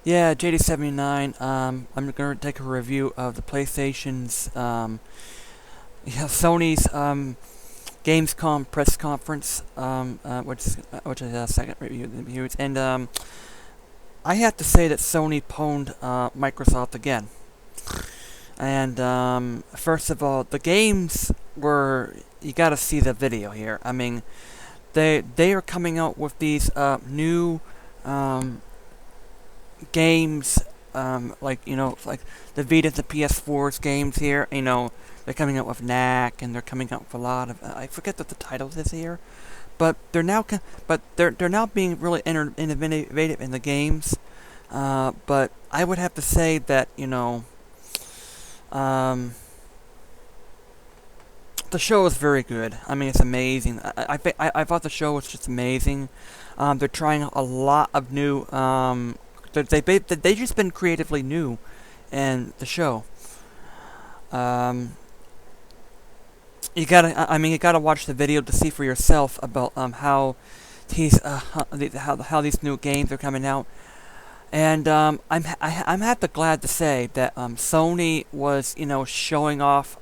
Yeah, JD79. I'm gonna take a review of the PlayStation's, Sony's Gamescom press conference, which is a second review, and I have to say that Sony pwned Microsoft again. And first of all, the games were, you got to see the video here. I mean, they are coming out with these new games, like, like the Vita, the PS4's games here. They're coming out with Knack, and they're coming out with a lot of, I forget what the title is here, but they're now being really innovative in the games. But I would have to say that the show is very good. I mean, it's amazing. I thought the show was just amazing. They're trying a lot of new. They just been creatively new in the show. You gotta watch the video to see for yourself about how these new games are coming out. And I'm glad to say that Sony was showing off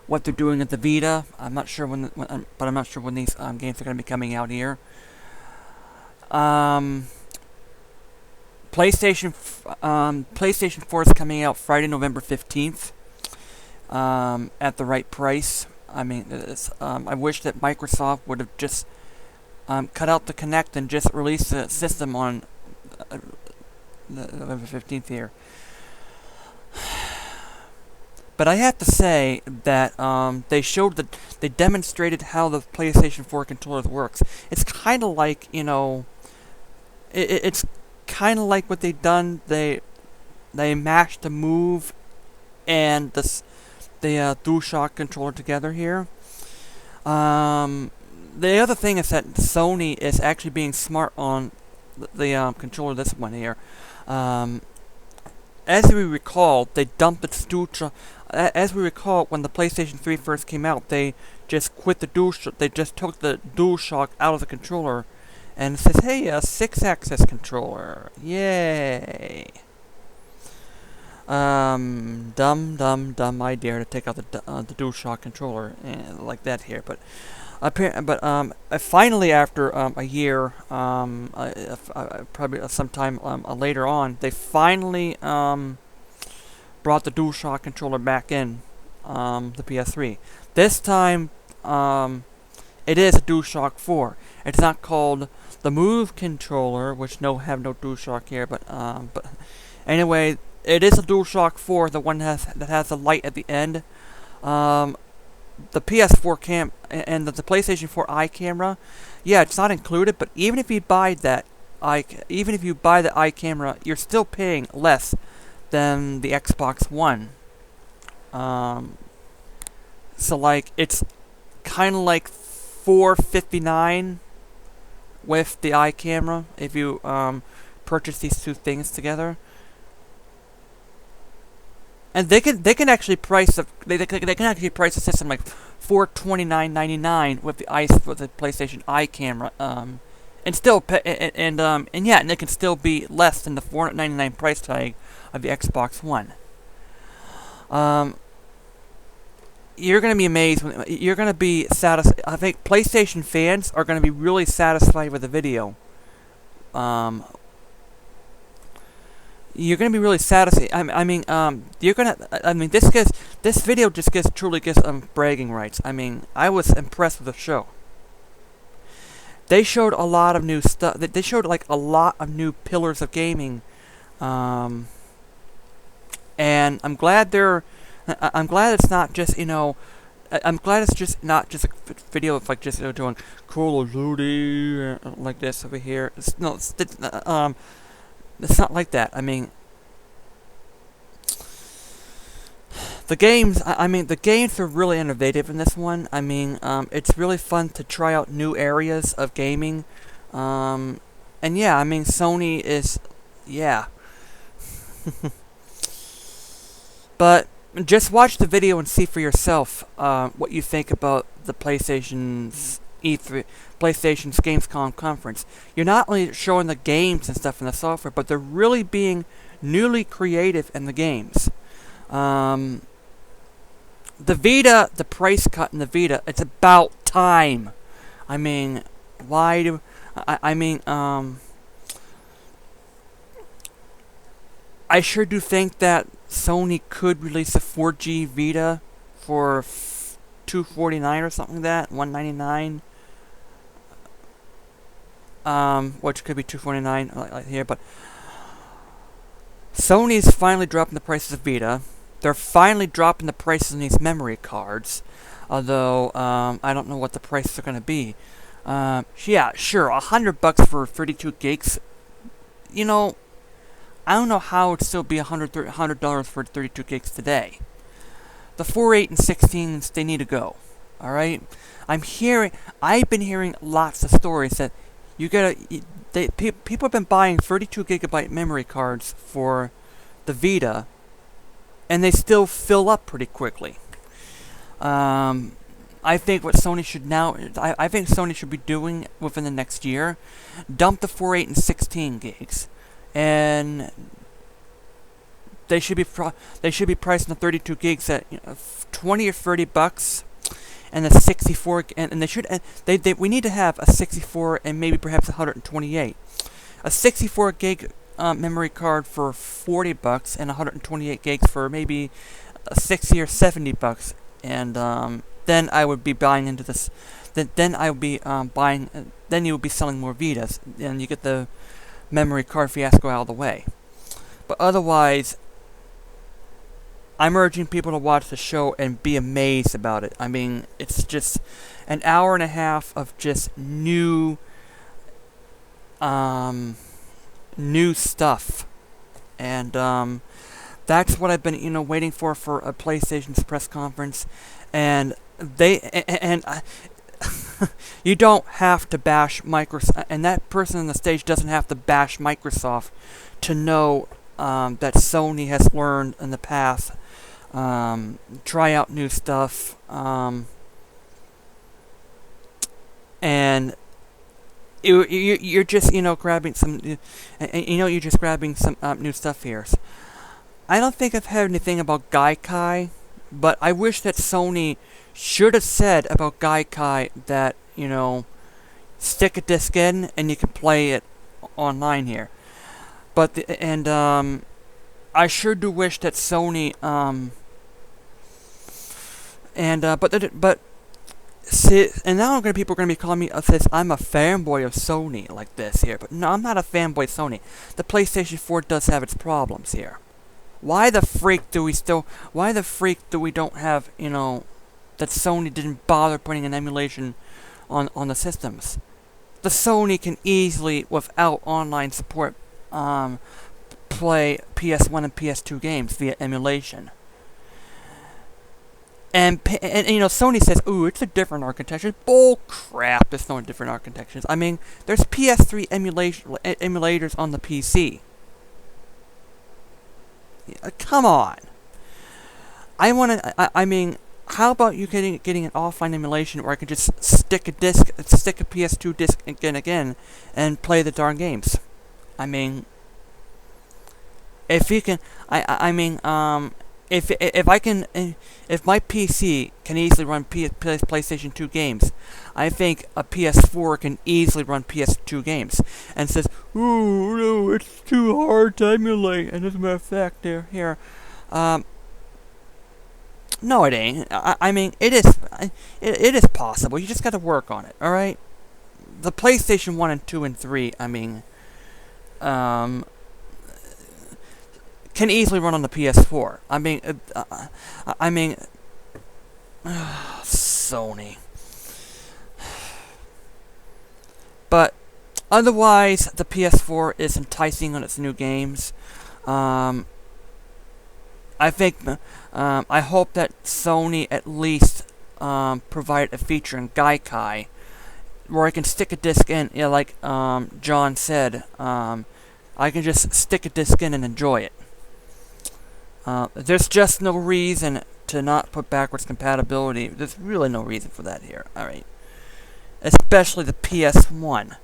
what they're doing at the Vita. I'm not sure but I'm not sure when these games are going to be coming out here. PlayStation 4 is coming out Friday, November 15th. At the right price. I mean, I wish that Microsoft would have just cut out the Kinect and just released the system on November 15th here. But I have to say that they demonstrated how the PlayStation 4 controller works. It's kind of like, it's kind of like what they've done. They mashed the Move and the DualShock controller together here. The other thing is that Sony is actually being smart on the controller. This one here. As we recall, they dumped the DualShock. As we recall, when the PlayStation 3 first came out, they just quit the DualShock. They just took the DualShock out of the controller, and it says, "Hey, a 6-axis controller, yay!" Dumb idea to take out the DualShock controller like that here, but finally, after a year, probably sometime later on, they finally brought the DualShock controller back in the PS3. This time, it is a DualShock 4. It's not called the Move controller, which have no DualShock here, but anyway. It is a DualShock 4, the one that has the light at the end. The PS4 and the PlayStation 4 eye camera, yeah, it's not included. But even if you buy the eye camera, you're still paying less than the Xbox One. So like it's kind of like $459 with the eye camera if you purchase these two things together. And they can actually price the system like $429.99 with the PlayStation Eye camera, and still and it can still be less than the $499 price tag of the Xbox One. You're gonna be amazed. You're gonna be satisfied. I think PlayStation fans are gonna be really satisfied with the video. You're gonna be really satisfied. This video just truly gives bragging rights. I mean, I was impressed with the show. They showed a lot of new stuff. They showed like a lot of new pillars of gaming, and I'm glad it's not just I'm glad it's just not just a video of like just doing Call of Duty like this over here. It's not like that. I mean, the games. The games are really innovative in this one. I mean, it's really fun to try out new areas of gaming. And yeah, I mean, Sony is, yeah. But just watch the video and see for yourself what you think about the PlayStation's, E3, PlayStation's Gamescom conference. You're not only showing the games and stuff in the software, but they're really being newly creative in the games. The Vita, the price cut in the Vita, it's about time. I mean, why do... I sure do think that Sony could release a 4G Vita for $249 or something like that, $199. Which could be $249 like here, but Sony's finally dropping the prices of Vita. They're finally dropping the prices on these memory cards, although I don't know what the prices are going to be. Yeah, sure, $100 for 32 gigs. You know, I don't know how it'd still be $100 for 32 gigs today. The 4, 8, and 16s, they need to go. Alright? I've been hearing lots of stories that people have been buying 32 gigabyte memory cards for the Vita, and they still fill up pretty quickly. I think what Sony should I think Sony should be doing within the next year, dump the 4, 8, and 16 gigs, and they should be pricing the 32 gigs at $20 or $30, and the 64 and they should we need to have a 64 and maybe perhaps 128, a 64 gig memory card for $40 and 128 gigs for maybe 60 or $70, and then I would be buying into this. Then I would be buying. Then you would be selling more Vitas, and you get the memory card fiasco out of the way. But otherwise, I'm urging people to watch the show and be amazed about it. I mean, it's just an hour and a half of just new stuff, and that's what I've been, waiting for a PlayStation's press conference, and you don't have to bash Microsoft, and that person on the stage doesn't have to bash Microsoft to know that Sony has learned in the past. Try out new stuff, and you're just grabbing some, you're just grabbing some new stuff here. I don't think I've heard anything about Gaikai, but I wish that Sony should have said about Gaikai that, stick a disc in and you can play it online here. But I sure do wish that Sony see, and now people are going to be calling me says I'm a fanboy of Sony like this here, but no, I'm not a fanboy of Sony. The PlayStation 4 does have its problems here. Why the freak do we don't have, that Sony didn't bother putting an emulation on the systems? The Sony can easily, without online support, play PS1 and PS2 games via emulation. And Sony says, ooh, it's a different architecture. Bull crap, there's no different architectures. I mean, there's PS3 emulators on the PC. Come on. I mean, how about you getting an offline emulation where I can just stick a PS2 disc again, and play the darn games? I mean, if you can, if my PC can easily run PlayStation 2 games, I think a PS4 can easily run PS2 games. And says, "Ooh, no, it's too hard to emulate." And as a matter of fact, here, no, it ain't. I mean, it is. It is possible. You just got to work on it. All right. The PlayStation 1 and 2 and 3. I mean, can easily run on the PS4. I mean, Sony. But otherwise, the PS4 is enticing on its new games. I hope that Sony at least provide a feature in Gaikai where I can stick a disc in, like John said. I can just stick a disc in and enjoy it. There's just no reason to not put backwards compatibility. There's really no reason for that here. Alright. especially the PS1.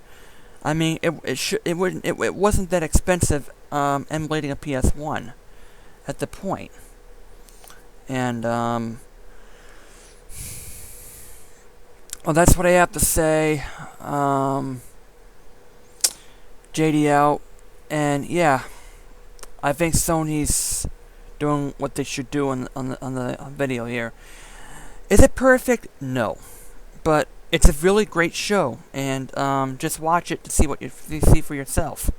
I mean, it wasn't that expensive emulating a PS1 at the point. And well, that's what I have to say. JDL, and yeah, I think Sony's doing what they should do on the video here. Is it perfect? No, but it's a really great show, and just watch it to see what you see for yourself.